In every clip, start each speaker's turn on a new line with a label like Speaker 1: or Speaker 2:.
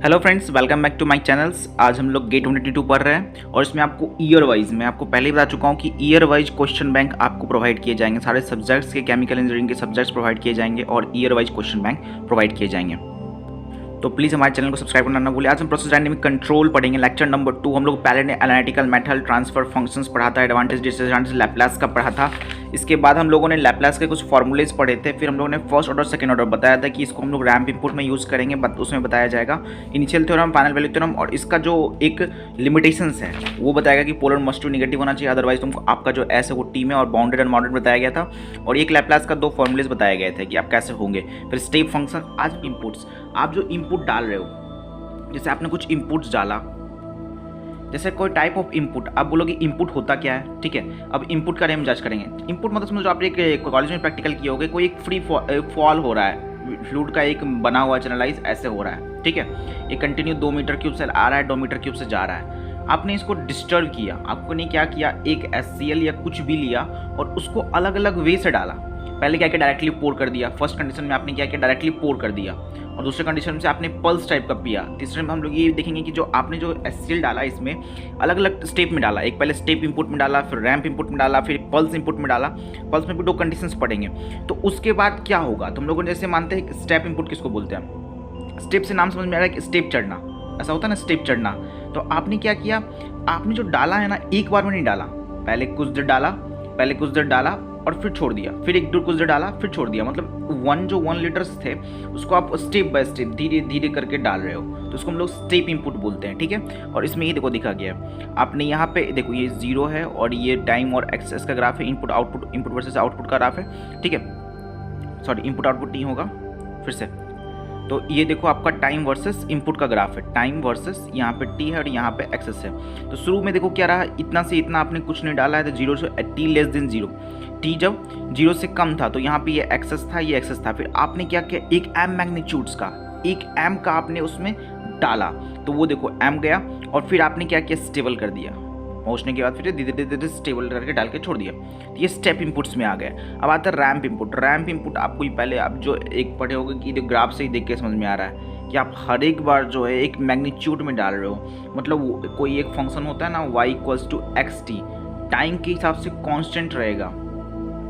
Speaker 1: Hello friends, welcome back to my channels. आज हम लोग गेट 22 पढ़ रहे हैं और इसमें आपको ईयर वाइज, मैं आपको पहले ही बता चुका हूँ कि ईयर वाइज क्वेश्चन बैंक आपको प्रोवाइड किए जाएंगे। सारे सब्जेक्ट्स के, केमिकल इंजीनियरिंग के सब्जेक्ट्स प्रोवाइड किए जाएंगे और year wise question bank provide किए जाएंगे। तो प्लीज़ हमारे चैनल को सब्सक्राइब करना ना भूलिए। आज हम प्रोसेस डायनेमिक कंट्रोल पढ़ेंगे, लेक्चर नंबर 2। हम लोग पहले ने एनालिटिकल मेथड, ट्रांसफर फंक्शंस पढ़ा था, एडवांटेज डिसएडवांटेज लैप्लास का पढ़ा था। इसके बाद हम लोगों ने लैप्लास के कुछ फॉर्मूलेज पढ़े थे। फिर हम लोगों ने फर्स्ट ऑर्डर सेकंड ऑर्डर बताया था कि इसको हम लोग रैंप इनपुट में यूज़ करेंगे, उसमें बताया जाएगा initial theorem, final value theorem, और इसका जो एक लिमिटेशंस है वो बताएगा कि पोलर मस्ट टू नेगेटिव होना चाहिए, अदरवाइज तुमको आपका जो एस है वो टी में, और बाउंडेड एंड बाउंडेड बताया गया था। और एक लैप्लास का 2 फॉर्मूलेज बताए गए थे कि आप कैसे होंगे। फिर स्टेप फंक्शन। आज इनपुट्स, आप जो इनपुट डाल रहे हो, जैसे आपने कुछ इनपुट्स डाला, जैसे कोई टाइप ऑफ इनपुट, आप बोलोगे इनपुट होता क्या है, ठीक है। अब इनपुट का हम जज करेंगे। इनपुट मतलब समझो आपने एक कॉलेज में प्रैक्टिकल किए होगे, कोई एक फ्री फॉल हो रहा है, फ्लूइड का एक बना हुआ चैनलाइज ऐसे हो रहा है, ठीक है। ये कंटिन्यू 2 मीटर क्यूब से आ रहा है, 2 मीटर क्यूब से जा रहा है। आपने इसको डिस्टर्ब किया, आपको ने क्या किया, एक HCl या कुछ भी लिया और उसको अलग अलग वे से डाला। पहले क्या किया, डायरेक्टली पोर कर दिया। फर्स्ट कंडीशन में आपने क्या किया, डायरेक्टली पोर कर दिया। और दूसरे कंडीशन से आपने पल्स टाइप का पिया। तीसरे में हम लोग ये देखेंगे कि जो आपने जो HCl डाला इसमें अलग अलग स्टेप में डाला। एक पहले स्टेप इनपुट में डाला, फिर रैंप इनपुट में डाला, फिर पल्स इनपुट में डाला। पल्स में भी 2 कंडीशंस पढ़ेंगे। तो उसके बाद क्या होगा, तुम लोगों जैसे मानते हैं स्टेप इनपुट किसको बोलते हैं। स्टेप से नाम समझ में आ रहा है कि स्टेप चढ़ना, ऐसा होता है ना, स्टेप चढ़ना। तो आपने क्या किया, आपने जो डाला है ना, एक बार में नहीं डाला, पहले कुछ देर डाला, पहले कुछ देर डाला और फिर छोड़ दिया, फिर एक दूर कुछ देर डाला, फिर छोड़ दिया। मतलब 1 लीटर्स थे उसको आप स्टेप बाय स्टेप धीरे धीरे करके डाल रहे हो, तो उसको हम लोग स्टेप इनपुट बोलते हैं, ठीक है। और इसमें ये देखो दिखा गया है, आपने यहाँ पे देखो ये 0 है और ये टाइम और एक्सेस का ग्राफ है, input output, input versus output का ग्राफ है, ठीक है। सॉरी, इनपुट आउटपुट नहीं होगा, फिर से। तो ये देखो आपका टाइम वर्सेस इनपुट का ग्राफ है, टाइम वर्सेस यहाँ पे टी है और यहाँ पे एक्सेस है। तो शुरू में देखो क्या रहा, इतना से इतना आपने कुछ नहीं डाला है, तो 0 से t लेस देन 0, टी जब 0 से कम था तो यहाँ पे ये एक्सेस था, ये एक्सेस था। फिर आपने क्या किया, एक m मैग्नीट्यूड्स का, एक m का आपने उसमें डाला, तो वो देखो m गया। और फिर आपने क्या किया, स्टेबल कर दिया। पहुँचने के बाद फिर धीरे धीरे स्टेबल करके डाल के छोड़ दिया। तो ये स्टेप इनपुट्स में आ गए। अब आता है रैंप इनपुट। रैंप इनपुट आपको ही पहले आप जो एक पढ़े होगे कि ग्राफ से ही देख के समझ में आ रहा है कि आप हर एक बार जो है एक मैग्नीट्यूड में डाल रहे हो। मतलब कोई एक फंक्शन होता है ना, y = xt, टाइम के हिसाब से कांस्टेंट रहेगा।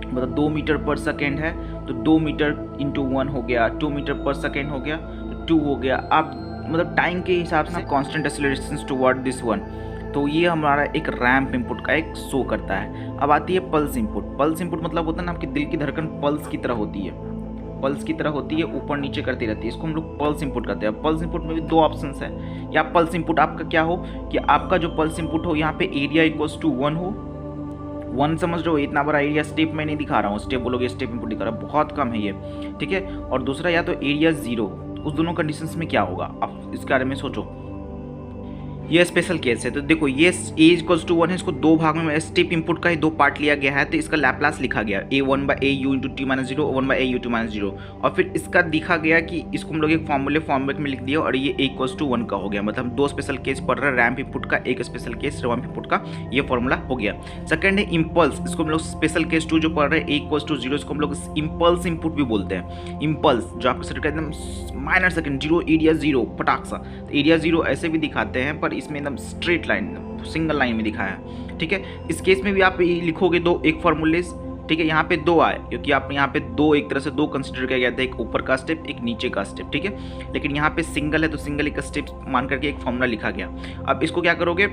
Speaker 1: मतलब 2 मीटर पर सेकेंड है तो 2 मीटर × 1 हो गया, 2 मीटर पर सेकेंड हो गया तो 2 हो गया। आप मतलब टाइम के हिसाब से constant acceleration toward this one. तो ये हमारा एक रैंप इनपुट का एक शो करता है। अब आती है पल्स इनपुट। पल्स इनपुट मतलब होता है ना, आपकी दिल की धड़कन पल्स की तरह होती है, पल्स की तरह होती है, ऊपर नीचे करती रहती है, इसको हम लोग पल्स इनपुट करते हैं। पल्स इनपुट में भी 2 ऑप्शंस है। या पल्स इनपुट आपका क्या हो कि आपका जो पल्स इनपुट हो, यहाँ पे एरिया = 1 हो। 1 समझ लो, इतना बड़ा एरिया स्टेप में नहीं दिखा रहा हूँ, स्टेप बोलोगे स्टेप इनपुट दिखा रहा है, बहुत कम है ये, ठीक है। और दूसरा या तो एरिया 0। उस दोनों कंडीशंस में क्या होगा, आप इस बारे में सोचो। ये स्पेशल केस है। तो देखो ये एज = 1 है, इसको 2 भाग में स्टेप इनपुट का ही 2 पार्ट लिया गया है, तो इसका लैप्लास लिखा गया a1/au × t - 0, 1/au t - 0। और फिर इसका दिखा गया कि इसको हम लोग एक फॉर्मूले में लिख दिया और ये a = 1 का हो गया। मतलब 2 स्पेशल केस पढ़ रहे हैं, रैंप इनपुट का, एक स्पेशल केस रैंप इनपुट का, ये फॉर्मूला हो गया। सेकंड है इम्पल्स, इसको हम लोग स्पेशल केस 2 जो पढ़ रहे हैं, a = 0, इसको हम लोग इम्पल्स इनपुट भी बोलते हैं। इम्पल्स जो आपके सर्किट एकदम माइनर सेकंड, 0 एरिया 0 पटाख सा, तो एरिया 0 ऐसे भी दिखाते हैं, पर इसमें एकदम स्ट्रेट लाइन, सिंगल लाइन में दिखाया है, ठीक है। इस केस में भी आप लिखोगे 2 एक फॉर्मूलेज, ठीक है। यहाँ पे 2 आए क्योंकि आप यहाँ पे 2 एक तरह से 2 कंसिडर किया गया था, एक ऊपर का स्टेप, एक नीचे का स्टेप, ठीक है। लेकिन यहाँ पे सिंगल है तो सिंगल एक स्टेप मान करके एक फॉर्मूला लिखा गया। अब इसको क्या करोगे,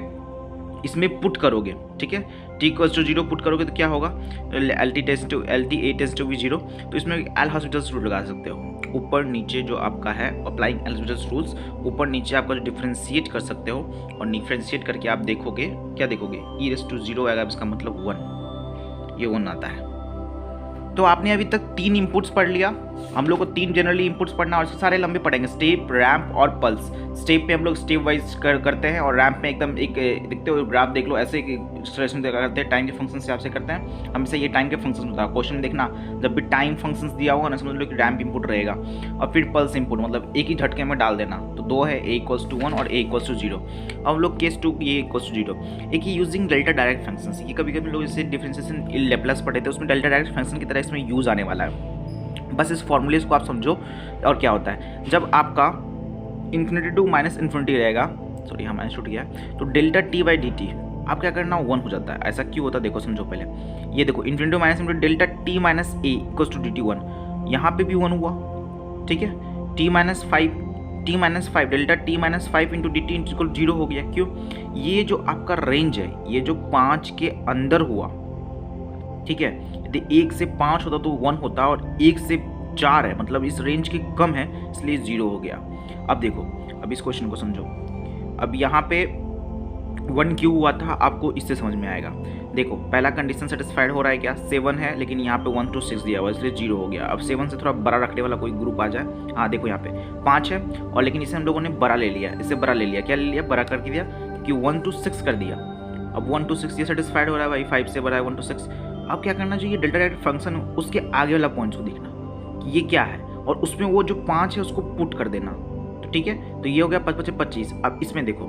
Speaker 1: इसमें पुट करोगे, ठीक है। t = 0 पुट करोगे तो क्या होगा, LT A tends to be 0। तो इसमें एल हॉस्पिटल्स रूल लगा सकते हो, ऊपर नीचे जो आपका है अप्लाइंग एल हॉस्पिटल्स रूल्स, ऊपर नीचे आपका जो डिफ्रेंशिएट कर सकते हो। और डिफ्रेंशिएट करके आप देखोगे, क्या देखोगे, e⁻0 आएगा, इसका मतलब 1, ये 1 आता है। तो आपने अभी तक 3 इनपुट्स पढ़ लिया। हम लोग को 3 जनरली इनपुट्स पढ़ना और सारे लंबे पढ़ेंगे, स्टेप, रैंप और पल्स। स्टेप पे हम लोग स्टेप वाइज करते हैं और रैंप में एकदम एक देखते हो ग्राफ देख लो, ऐसे एक्सप्रेशन करते हैं, टाइम के फंक्शन से आपसे करते हैं हमेशा। ये टाइम के फंक्शन होता है, क्वेश्चन में देखना जब भी टाइम फंक्शंस दिया होगा ना, समझ लो कि रैंप इनपुट रहेगा। और फिर पल्स इनपुट मतलब एक ही झटके में डाल देना। तो 2 है, a = 1 और a = 0। अब हम लोग केस 2 a = 0, एक ही यूजिंग डेल्टा डायरेक्ट फंक्शन। ये कभी कभी लोग इसे डिफरेंशिएशन लैप्लास पढ़े थे, उसमें डेल्टा डायरेक्ट फंक्शन की तरह इसमें यूज आने वाला है। बस इस फॉर्मूलेज को आप समझो। और क्या होता है, जब आपका इन्फिनिटी टू माइनस इन्फिनिटी रहेगा, सॉरी यहाँ माइनस छूट गया, तो delta T by D T आप क्या करना 1 हो जाता है। ऐसा क्यों होता है देखो, समझो पहले। ये देखो infinity minus infinity delta T minus A equals to D T 1, यहाँ पे भी 1 हुआ, ठीक है। T minus five delta T minus 5 into D T equal 0 हो गया। क्यों? ये जो आपका रेंज है ये जो 5 के अंदर हुआ, ठीक है। यदि 1 से 5 होता तो 1 होता, और 1 से 4 है मतलब इस रेंज के कम है, इसलिए 0 हो गया। अब देखो, अब इस क्वेश्चन को समझो। अब यहाँ पे 1 क्यों हुआ था आपको इससे समझ में आएगा। देखो पहला कंडीशन सेटिस्फाइड हो रहा है क्या, 7 है, लेकिन यहाँ पे 1 to 6 दिया हुआ इसलिए 0 हो गया। अब 7 से थोड़ा बड़ा रखने वाला कोई ग्रुप आ जाए, हाँ देखो यहाँ पे 5 है, और लेकिन इसे हम लोगों ने बड़ा ले लिया, इससे बड़ा ले लिया, क्या ले लिया, बड़ा करके दिया, कि 1 to 6 कर दिया। अब 1 to 6 ये सेटिस्फाइड हो रहा है भाई, 5 से बड़ा है 1 to 6। अब क्या करना चाहिए, डेल्टा डायरेक्ट फंक्शन उसके आगे वाला पॉइंट को देखना कि ये क्या है, और उसमें वो जो 5 है उसको पुट कर देना, तो ठीक है। तो ये हो गया 5 × 25। अब इसमें देखो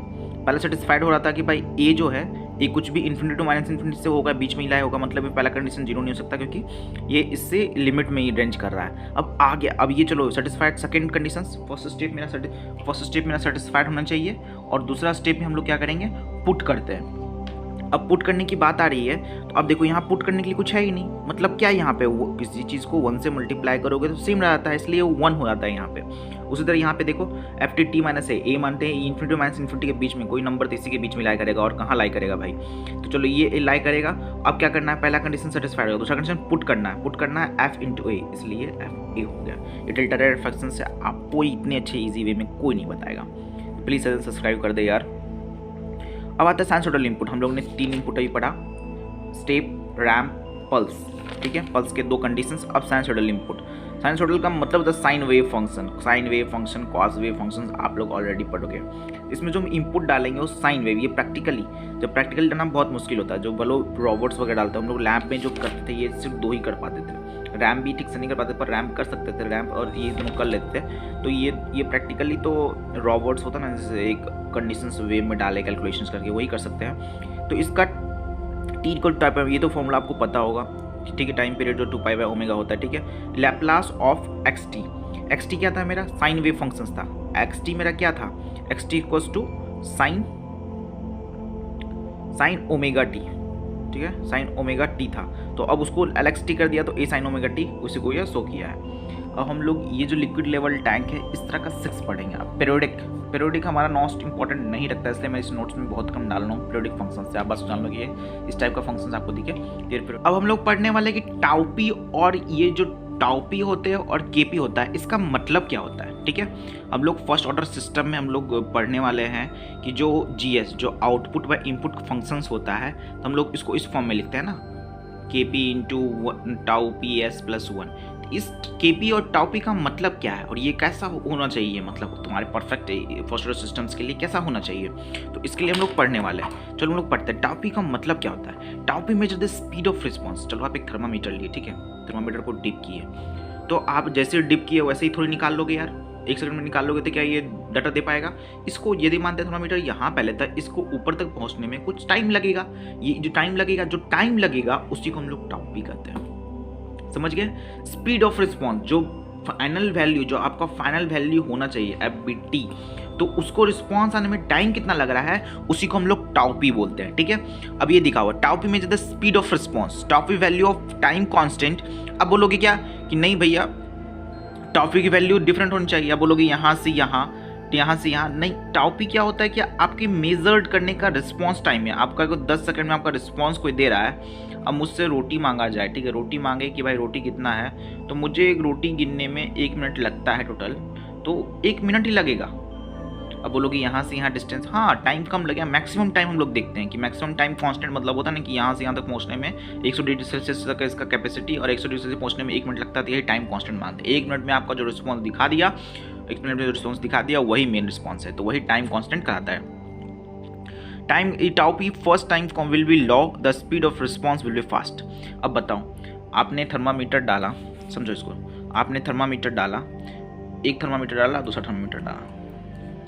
Speaker 1: पहले सेटिस्फाइड हो रहा था कि भाई ए जो है ये कुछ भी इन्फिनिटी टू माइनस इन्फिनिटी से होगा, बीच में ही लाया होगा, मतलब ये पहला कंडीशन 0 नहीं हो सकता क्योंकि ये इससे लिमिट में ही रेंज कर रहा है। अब आ गया, अब ये चलो satisfied second condition, first step मेरा सेटिस्फाइड होना चाहिए, और दूसरा स्टेप में हम लोग क्या करेंगे, पुट करते हैं। अब पुट करने की बात आ रही है, तो अब देखो यहाँ पुट करने के लिए कुछ है ही नहीं, मतलब क्या यहाँ पे वो किसी चीज़ को 1 से मल्टीप्लाई करोगे तो सेम रहता है, इसलिए वो 1 हो जाता है यहाँ पे। उसी तरह यहाँ पे देखो एफ टी टी माइनस ए मानते हैं, इन्फिनिटी माइनस इन्फिनिटी के बीच में कोई नंबर तो इसी के बीच में लाई करेगा, और कहाँ लाई करेगा भाई, तो चलो ये लाई करेगा। अब क्या करना है, पहला कंडीशन सेटिस्फाइड होगा, दूसरा कंडीशन पुट करना है एफ इंटू ए, इसलिए एफ ए हो गया। ये डेल्टा डायरेक्ट फंक्शन से आपको इतने अच्छे ईजी वे में कोई नहीं बताएगा, प्लीज़ सब्सक्राइब कर दे यार। अब आता है साइनसोइडल इनपुट, हम लोग ने 3 इनपुट अभी पढ़ा, स्टेप, रैम्प, पल्स, ठीक है। पल्स के 2 कंडीशंस। अब साइनसोइडल इनपुट, साइनसोइडल का मतलब होता है sine wave function, cos wave function आप लोग ऑलरेडी पढ़ोगे। इसमें जो हम इनपुट डालेंगे वो साइन वेव, ये प्रैक्टिकली डालना बहुत मुश्किल होता है, जो बोलो रोबोट्स वगैरह डालते हैं, हम लोग लैब में जो करते थे ये सिर्फ 2 ही कर पाते थे, रैम भी ठीक से नहीं कर पाते, पर रैम्प कर सकते थे, रैम्प और ये दोनों कर लेते थे। तो ये प्रैक्टिकली तो रोबोट्स होता है ना, जैसे एक कंडीशंस वेव में डाले कैलकुलेशंस करके वही कर सकते हैं। तो इसका टी इक्वल टाइप है, ये तो फॉर्मूला आपको पता होगा, ठीक है। टाइम पीरियड जो 2π/ω होता है, ठीक है। लैप्लास ऑफ एक्स टी क्या था मेरा, साइन वेव फंक्शंस था, एक्स टी मेरा क्या था, X T equals to sine omega T, ठीक है, साइन ओमेगा टी था। तो अब उसको एलएक्स टी कर दिया, तो ए साइन ओमेगा टी उसी को यह शो किया है। अब हम लोग ये जो लिक्विड लेवल टैंक है इस तरह का 6 पढ़ेंगे। अब पेरियोडिक हमारा मोस्ट इंपॉर्टेंट नहीं रखता है, इसलिए मैं इस नोट्स में बहुत कम डाल रहा हूँ पेरियोडिक फंक्शन से, आप बस जान लो कि इस टाइप का फंक्शन आपको दिखे। अब हम लोग पढ़ने वाले कि टाउ-पी, और ये जो टाउ-पी होते हैं और के-पी होता है, इसका मतलब क्या होता है, ठीक है। हम लोग फर्स्ट ऑर्डर सिस्टम में हम लोग पढ़ने वाले हैं कि जो जीएस, जो आउटपुट व इनपुट फंक्शंस होता है, तो हम लोग इसको इस फॉर्म में लिखते हैं ना, KP into tau P S plus 1। इस केपी और टाउ-पी का मतलब क्या है और ये कैसा होना चाहिए, मतलब तुम्हारे परफेक्ट फर्स्ट ऑर्डर सिस्टम्स के लिए कैसा होना चाहिए, तो इसके लिए हम लोग पढ़ने वाले हैं। चलो हम लोग पढ़ते हैं टाउ-पी का मतलब क्या होता है। Tau-P measure the speed of response. चलो आप एक थर्मामीटर लिए, ठीक है, थर्मामीटर को डिप किए, तो आप जैसे डिप किए वैसे ही थोड़ी निकाल लोगे यार, 1 सेकंड में निकाल लोगे तो क्या ये डाटा दे पाएगा। इसको यदि मानते हैं थर्मामीटर यहाँ पहले था, इसको ऊपर तक पहुँचने में कुछ टाइम लगेगा, ये जो टाइम लगेगा उसी को हम लोग टाउ-पी कहते हैं, समझ गए। स्पीड ऑफ रिस्पॉन्स, जो फाइनल वैल्यू, जो आपका फाइनल वैल्यू होना चाहिए एफबीटी, तो उसको रिस्पॉन्स आने में टाइम कितना लग रहा है उसी को हम लोग टाउ-पी बोलते हैं, ठीक है। अब ये दिखा हुआ टाउ-पी में the speed of response, tau-P value of time constant. अब बोलोगे क्या कि नहीं भैया टाउ-पी की वैल्यू डिफरेंट होनी चाहिए, अब बोलोगे यहाँ से यहाँ नहीं। टाउ-पी क्या होता है कि आपकी मेजर्ड करने का रिस्पॉन्स टाइम है, आपका 10 सेकंड में आपका रिस्पॉन्स कोई दे रहा है। अब मुझसे रोटी मांगा जाए, ठीक है, रोटी मांगे कि भाई रोटी कितना है, तो मुझे एक रोटी गिनने में 1 मिनट लगता है टोटल, तो 1 मिनट ही लगेगा। अब बोलोगे यहाँ से यहाँ डिस्टेंस, हाँ टाइम कम लगेगा। मैक्सिमम टाइम हम लोग देखते हैं कि मैक्सिमम टाइम कांस्टेंट मतलब होता है ना कि यहाँ से यहाँ तक पहुँचने में 100 डिग्री सेल्सियस तक इसका कैपेसिटी, और 100 डिग्री सेल्सियस पहुँचने में 1 मिनट लगता है, तो यही टाइम कांस्टेंट मानते हैं। 1 मिनट में आपका जो रिस्पॉन्स दिखा दिया, 1 मिनट में जो रिस्पॉन्स दिखा दिया वही मेन रिस्पॉन्स है, तो वही टाइम कांस्टेंट कहलाता है। Time tau-P first time will be law, the speed of response will be fast. अब बताओ, आपने थर्मामीटर डाला, समझो इसको, आपने थर्मामीटर डाला, एक थर्मामीटर डाला, दूसरा थर्मामीटर डाला,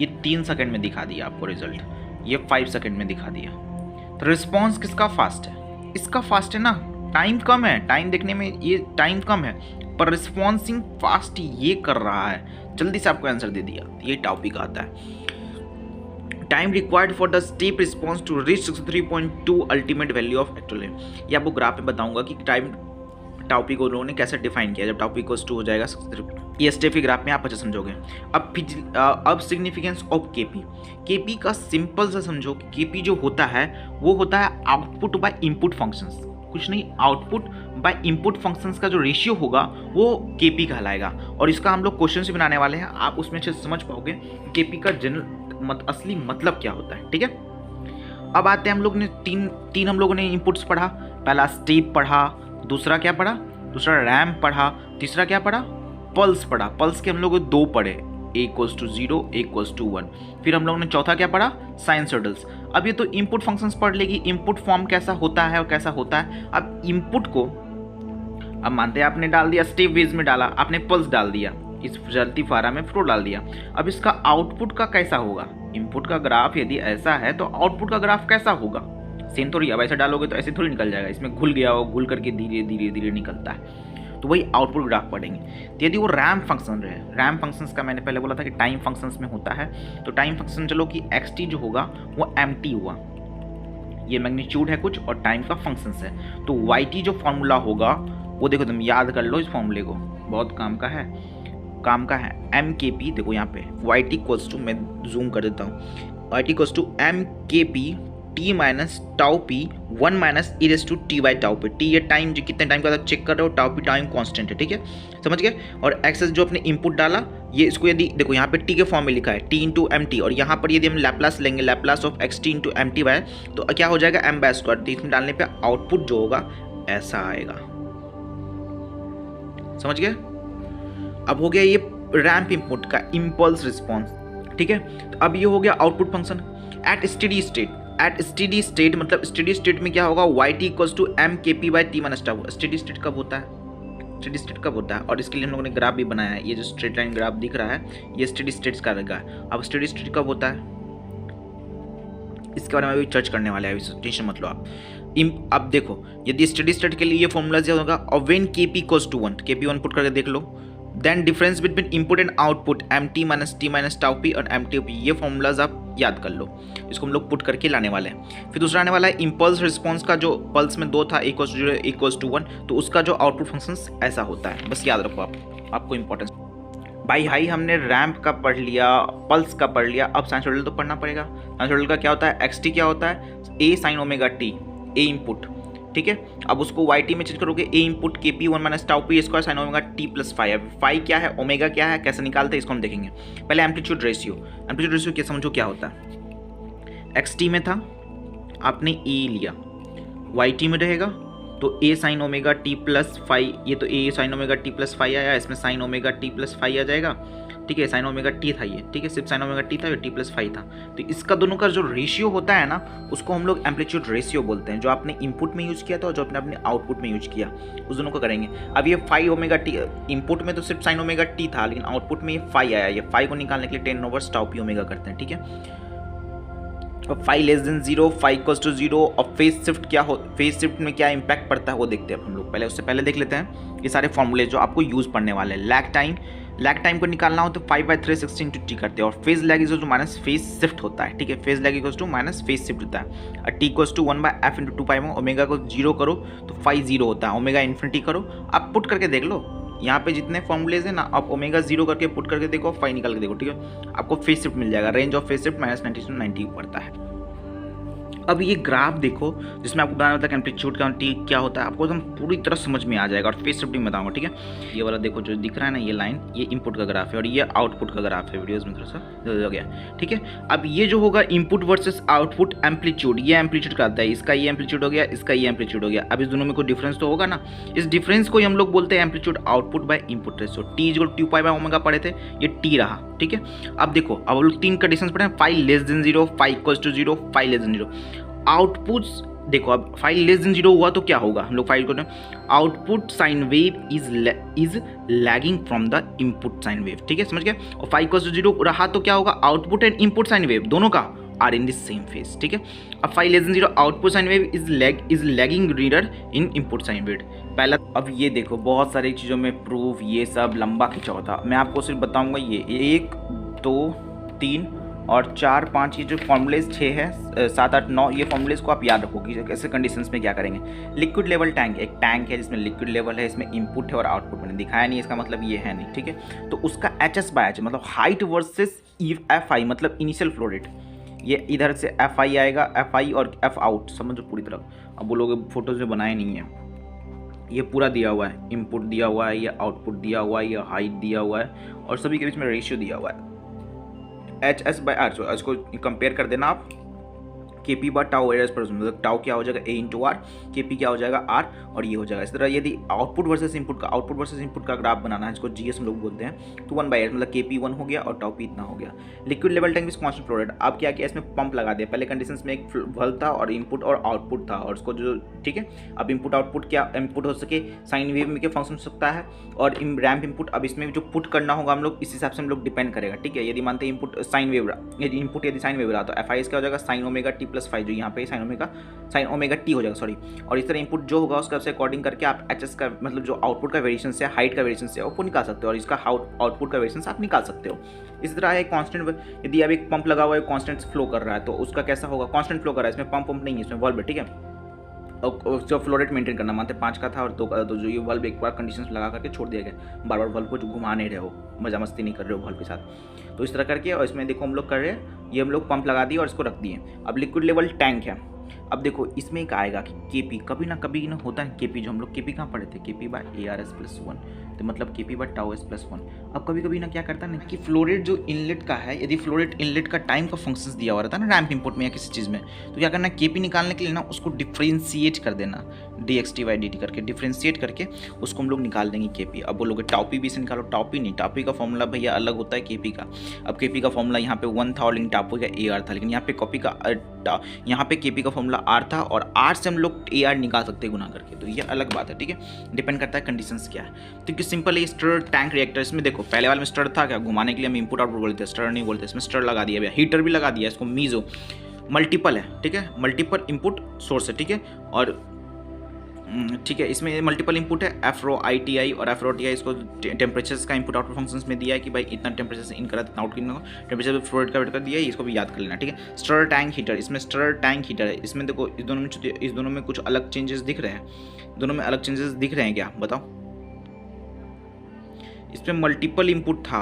Speaker 1: ये 3 सेकंड में दिखा दिया आपको रिजल्ट, ये 5 सेकंड में दिखा दिया, तो रिस्पॉन्स किसका फास्ट है, इसका फास्ट है ना। टाइम कम है, टाइम देखने में ये टाइम कम है, पर रिस्पॉन्सिंग फास्ट ये कर रहा है, जल्दी से आपको आंसर दे दिया, ये टॉपिक आता है। Time required for the step response to reach 63.2 ultimate value of actual. ये आपको ग्राफ में बताऊंगा कि टाइम टॉपिक को लोगों ने कैसे डिफाइन किया। जब टॉपिक को 2 हो जाएगा 63, ये स्टेप के ग्राफ में आप अच्छे समझोगे। अब सिग्निफिकेंस ऑफ केपी। केपी का सिंपल सा समझो कि केपी जो होता है वो होता है आउटपुट बाय इनपुट फंक्शंस, कुछ नहीं, आउटपुट बाय इनपुट फंक्शंस का जो रेशियो होगा वो केपी कहलाएगा। और इसका हम लोग क्वेश्चन भी बनाने वाले हैं, आप उसमें अच्छे से समझ पाओगे केपी का जनरल असली मतलब क्या होता है। ठीक है, अब आते हैं हम लोग ने तीन हम लोगों ने इनपुट्स पढ़ा। पहला स्टेप पढ़ा, दूसरा क्या पढ़ा, दूसरा रैम्प पढ़ा, तीसरा क्या पढ़ा, पल्स पढ़ा। पल्स के हम लोग 2 पढ़े, a = 0, a = 1। फिर हम लोगों ने चौथा क्या पढ़ा, साइनसॉइडल्स। अब ये तो इनपुट फंक्शंस पढ़ लेगी, इनपुट फॉर्म कैसा होता है और कैसा होता है। अब इनपुट को, अब मानते हैं आपने डाल दिया स्टेप वेज में डाला, आपने पल्स डाल दिया, इस जलती फारा में फ्लो डाल दिया। अब इसका आउटपुट का कैसा होगा, इनपुट का ग्राफ यदि ऐसा है तो आउटपुट का ग्राफ कैसा होगा, सेम थोड़ी। अब ऐसे डालोगे तो ऐसे थोड़ी निकल जाएगा, इसमें घुल गया हो, घुल करके धीरे धीरे धीरे निकलता है, तो वही आउटपुट ग्राफ पढ़ेंगे। तो यदि वो रैम्प फंक्शन रहे, रैम्प फंक्शंस का मैंने पहले बोला था कि टाइम फंक्शंस में होता है, तो टाइम फंक्शन चलो कि xt जो होगा वो mt हुआ, ये मैग्नीट्यूड है कुछ और टाइम का फंक्शंस है। तो yt जो फॉर्मूला होगा वो देखो, तुम याद कर लो इस फॉर्मूले को, बहुत काम का है mkp। देखो यहाँ पे yt = मैं जूम कर देता हूँ, yt = mkp t minus tau P 1 minus e⁻t/τ पे। टी ये टाइम जो कितने टाइम का चेक कर रहे हो, टाउ पी टाइम कांस्टेंट है, ठीक है, समझ गए। और एक्सेस जो अपने इनपुट डाला, ये इसको यदि देखो यहाँ पे टी के फॉर्म में लिखा है t × mt, और यहाँ पर यदि हम लैप्लास लेंगे, लैप्लास ऑफ xt × mt/, तो क्या हो जाएगा m/²। तो इसमें डालने पे आउटपुट जो होगा ऐसा आएगा, समझ गए। अब हो गया ये रैम्प इनपुट का इम्पल्स रिस्पॉन्स, ठीक है। तो अब ये हो गया output function at steady state. At steady state मतलब स्टेडी स्टेट में क्या होगा, yt = mkp/t-τ। स्टेडी स्टेट कब होता है, स्टेडी स्टेट कब होता है, और इसके लिए हम लोगों ने ग्राफ भी बनाया है। ये जो स्ट्रेट लाइन ग्राफ दिख रहा है ये स्टेडी स्टेट्स का रहेगा। अब स्टेडी स्टेट कब होता है इसके बारे में भी चर्च करने वाले हैं, टेंशन मत लो आप। अब देखो यदि स्टेडी स्टेट के लिए ये फॉर्मूला जो होगा, और व्हेन kp = 1, kp 1 पुट करके देख लो, then difference between input and output mt - t - τp और mtp, ये फॉर्मूलाज आप याद कर लो, इसको हम लोग पुट करके लाने वाले हैं। फिर दूसरा आने वाला है इम्पल्स रिस्पॉन्स का, जो पल्स में 2 था, a = 0, a = 1, तो उसका जो आउटपुट फंक्शन ऐसा होता है, बस याद रखो आपको इंपॉर्टेंस। भाई हाई हमने रैम्प का पढ़ लिया, पल्स का पढ़ लिया, अब साइनसॉइडल तो पढ़ना पड़ेगा। साइनसॉइडल का क्या होता है, xt क्या होता है, a sin ωt, a input, ठीक है। अब उसको yt में चेंज करोगे, a input kp 1 - τp² sin ωt+φ। अब फाई क्या है, ओमेगा क्या है, कैसे निकालते हैं इसको हम देखेंगे। पहले एम्पलीट्यूड रेशियो। एम्पलीट्यूड रेशियो क्या समझो क्या होता है, xt में था, आपने e लिया, yt में रहेगा तो a sin ωt+φ, ये तो a sin ωt+φ आया, इसमें sin ωt+φ आ जाएगा, ठीक है। sin ωt था ये, ठीक है, सिर्फ sin ωt था, t+φ था। तो इसका दोनों का जो रेशियो होता है ना, उसको हम लोग एम्पलीट्यूड रेशियो बोलते हैं, जो आपने इनपुट में यूज़ किया था और जो आपने अपने आउटपुट में यूज किया, उस दोनों को करेंगे। अब ये फाई ωt, इनपुट में तो सिर्फ sin ωt था, लेकिन आउटपुट में ये फाई आया, ये फाई को निकालने के लिए 10/τp ω करते हैं, ठीक है। अब फाई <0, फाई = 0, और फेज शिफ्ट क्या हो, फेज शिफ्ट में क्या इंपैक्ट पड़ता है वो देखते हैं हम लोग। पहले उससे पहले देख लेते हैं ये सारे फॉर्मूले जो आपको यूज़ पढ़ने वाले हैं। लैग टाइम को निकालना हो तो 5/360 × t करते हैं, और phase lag = minus phase shift होता है, ठीक है। Phase lag = minus phase shift होता है, और t = 1/f × 2π। ओमेगा को 0 करो तो फाई 0 होता है, ओमेगा इन्फिनिटी करो, आप पुट करके देख लो, यहाँ पे जितने फॉर्मूलेज हैं ना, आप ओमेगा 0 करके पुट करके देखो, फाई निकाल के देखो, ठीक है, आपको फेज शिफ्ट मिल जाएगा। रेंज ऑफ फेज शिफ्ट -90 से 90 पड़ता है। अब ये ग्राफ देखो जिसमें आपको बताना होता है कि एम्पलीट्यूड का टी क्या होता है, आपको एकदम पूरी तरह समझ में आ जाएगा, और फेज शिफ्टिंग बताऊंगा, ठीक है। ये वाला देखो जो दिख रहा है ना, ये लाइन, ये इनपुट का ग्राफ है और ये आउटपुट का ग्राफ है, वीडियोस में थोड़ा सा हो गया, ठीक है। अब ये जो होगा इनपुट वर्सेस आउटपुट एम्पलीट्यूड, ये एम्पलीट्यूड का आता है, इसका ये एम्पलीट्यूड हो गया, इसका ये एम्पलीट्यूड हो गया। अब इस दोनों में कोई डिफरेंस तो होगा ना, इस डिफरेंस को हम लोग बोलते हैं amplitude output by input ratio. T = 2π/ω पढ़े थे, ये टी रहा, ठीक है। अब देखो अब लोग 3 कंडीशंस पढ़े हैं, फाई <0, फाई = 0, फाई <0। आउटपुट्स देखो, अब फाई <0 हुआ तो क्या होगा, हम लोग फाइल को output sine wave is lagging from the input sine wave, ठीक है, समझ गए। और फाई = 0 रहा तो क्या होगा, output and input sine wave दोनों का are in the same phase, ठीक है। अब phi less than 0 output sine wave is lagging reader in input sine wave. पहला, अब ये देखो बहुत सारी चीज़ों में प्रूफ ये सब लंबा खिंचा होता, मैं आपको सिर्फ बताऊंगा ये 1 2 3 और 4 5 ये जो फॉर्मूलेज 6 है 7 8 9 ये फॉर्मूलेज को आप याद रखो कि कैसे कंडीशंस में क्या करेंगे। लिक्विड लेवल टैंक, एक टैंक है जिसमें लिक्विड लेवल है, इसमें इनपुट है और आउटपुट मैंने दिखाया नहीं, इसका मतलब ये है नहीं, ठीक है। तो उसका HS/H मतलब हाइट वर्सेस FI मतलब इनिशियल फ्लो रेट, ये इधर से FI आएगा, FI और F आउट समझो पूरी तरह। अब बोलोगे फोटोज में बनाए नहीं है, ये पूरा दिया हुआ है, इनपुट दिया हुआ है, ये आउटपुट दिया हुआ है, ये हाइट दिया हुआ है और सभी के बीच में रेशियो दिया हुआ है HS/R। इसको कंपेयर कर देना आप, KP बार टाउ एरर्स पर, मतलब टाउ क्या हो जाएगा A/R, KP क्या हो जाएगा R और ये हो जाएगा। इस तरह यदि आउटपुट वर्सेस इनपुट का ग्राफ बनाना है, इसको GS हम लोग बोलते हैं, तो 1/S मतलब KP 1 हो गया और टाउ P इतना हो गया। Liquid level tank with constant flow rate, अब क्या किया इसमें पंप लगा दिया। पहले कंडीशंस में एक वॉल्व था और इनपुट और आउटपुट था और उसको जो, ठीक है। अब इनपुट आउटपुट क्या इनपुट हो सके साइन वेव में क्या फंक्शन हो सकता है और रैम्प इनपुट। अब इसमें जो पुट करना होगा हम लोग इस हिसाब से हम लोग डिपेंड करेगा, ठीक है। यदि मानते हैं इनपुट साइन वेव रहा, यदि इनपुट यदि साइन वेव रहा तो FIS क्या हो जाएगा sin ओमेगा t + 5, जो यहाँ पे sin ओमेगा t हो जाएगा, सॉरी। और इस तरह इनपुट जो होगा उसका से अकॉर्डिंग करके आप HS का मतलब जो आउटपुट का वेरिएशन से हाइट का वेरिएशन से वो निकाल सकते हो और इसका आउटपुट का वेरिएशन आप निकाल सकते हो। इस तरह है कांस्टेंट, यदि अब एक पंप लगा हुआ है कांस्टेंट फ्लो कर रहा है तो उसका कैसा होगा, कांस्टेंट फ्लो कर रहा है, इसमें पंप नहीं है, इसमें वॉल्व है, ठीक है। और जो फ्लो रेट मेंटेन करना मानते 5 का था और 2 का, तो जो ये वॉल्व एक बार कंडीशंस लगा करके छोड़ दिया गया, बार बार वॉल्व को जो घुमा नहीं रहे हो, मजा मस्ती नहीं कर रहे हो वॉल्व के साथ, तो इस तरह करके। और इसमें देखो हम लोग कर रहे हैं, ये हम लोग पंप लगा दिए और इसको रख दिए। अब लिक्विड लेवल टैंक है, अब देखो इसमें एक आएगा कि KP कभी ना होता है KP, जो हम लोग KP कहाँ पढ़े थे, KP/ARS+1, तो मतलब KP/τS+1। अब कभी कभी ना क्या करता है ना कि फ्लो रेट जो इनलेट का है, यदि फ्लो रेट इनलेट का टाइम का फंक्शंस दिया हुआ रहता है ना रैम्प इनपुट में या किसी चीज़ में, तो क्या करना KP निकालने के लिए ना उसको डिफ्रेंशिएट कर देना, dxt/dt करके डिफ्रेंशिएट करके उसको हम लोग निकाल देंगे KP। अब बोलोगे टाउ P भी से निकालो, टाउ P नहीं, टाउ P का फॉर्मूला भैया अलग होता है KP का। अब KP का फॉर्मूला यहाँ पे 1 था और लेकिन टाउ P का AR था, लेकिन यहाँ पे KP का फॉर्मूला R था और R से हम लोग AR निकाल सकते हैं गुना करके, तो ये अलग बात है, ठीक है। डिपेंड करता है कंडीशंस क्या है। तो सिंपल है स्टर टैंक रिएक्टर, इसमें देखो पहले वाले में स्टर था क्या, घुमाने के लिए हम इनपुट आउटपुट बोलते हैं, स्टर नहीं बोलते, इसमें स्टर लगा दिया भैया, हीटर भी लगा दिया, इसको मीजो मल्टीपल है, ठीक है, मल्टीपल इनपुट सोर्स है, ठीक है। और ठीक है, इसमें मल्टीपल इनपुट है FRO ITI और FRO TI, इसको टेम्परेचर्स का इनपुट आउटपुट फंक्शंस में दिया है कि भाई इतना टेम्परेचर से इन करा इतना आउट करना, टेम्परेचर फ्लो रेट का वेट कर दिया है, इसको भी याद कर लेना, ठीक है। स्टर टैंक हीटर, इसमें स्टर टैंक हीटर है, इसमें देखो इस दोनों में कुछ अलग चेंजेस दिख रहे हैं, दोनों में अलग चेंजेस दिख रहे हैं क्या बताओ। इसमें मल्टीपल इनपुट था,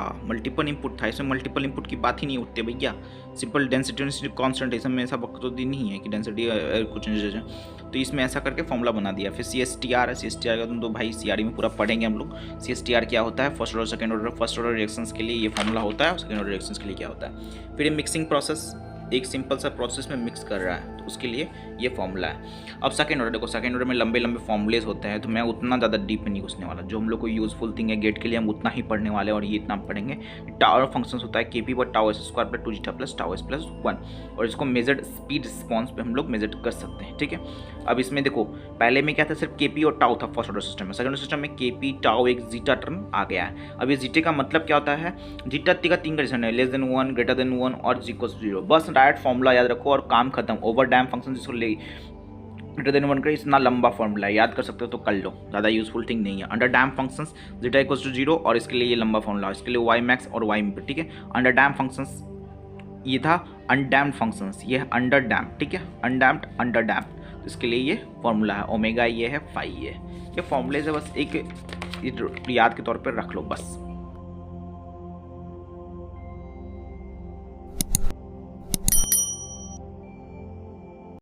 Speaker 1: इसमें मल्टीपल इनपुट की बात ही नहीं उठती भैया, सिंपल डेंसिटी कांस्टेंट है, इसमें ऐसा वक्त तो दिन नहीं है कि डेंसिटी कुछ चेंजेस है, तो इसमें ऐसा करके फॉर्मूला बना दिया। फिर CSTR है, CSTR का तुम तो भाई CRE में पूरा पढ़ेंगे हम लोग। CSTR क्या होता है, first order second order, first order reactions के लिए ये फॉर्मूला होता है और सेकंड ऑर्डर रिएक्शंस के लिए क्या होता है। फिर ये मिक्सिंग प्रोसेस, एक सिंपल सा प्रोसेस में मिक्स कर रहा है तो उसके लिए ये फॉर्मूला है। अब सेकंड ऑर्डर देखो, सेकंड ऑर्डर में लंबे लंबे फॉर्मूलेज होते हैं, तो मैं उतना ज़्यादा डीप में नहीं घुसने वाला, जो हम लोग को यूजफुल थिंग है गेट के लिए हम उतना ही पढ़ने वाले हैं और ये इतना पढ़ेंगे। टावर फंक्शन होता है KP/τS² + 2ζ+τS+1 और इसको मेजर्ड स्पीड रिस्पॉन्स पे हम लोग मेजर कर सकते हैं, ठीक है। अब इसमें देखो पहले में क्या था, सिर्फ KP और टाउ था फर्स्ट ऑर्डर सिस्टम में, सेकंड ऑर्डर सिस्टम में KP टाउ एक जीटा टर्म आ गया है। अब ये जीटे का मतलब क्या होता है, जीटा का 3 कंडीशन है, <1 > 1 और =0, बस डायरेक्ट फॉर्मूला याद रखो और काम खत्म। ओवर डैम फंक्शन जिसको ले >1 का इतना लंबा फॉर्मूला है, याद कर सकते हो तो कर लो, ज़्यादा यूजफुल थिंग नहीं है। अंडर डैम फंक्शंस जीटा = 0 और इसके लिए ये लंबा फॉर्मूला, इसके लिए y max और y min, ठीक है। अंडर डैम फंक्शंस ये था, अनडैम्ड फंक्शंस ये है अंडर डैम, ठीक है, अनडैम्ड अंडर डैम, तो इसके लिए ये फॉर्मूला है, ओमेगा ये है, फाई ये फॉर्मूले से बस एक याद के तौर पर रख लो बस।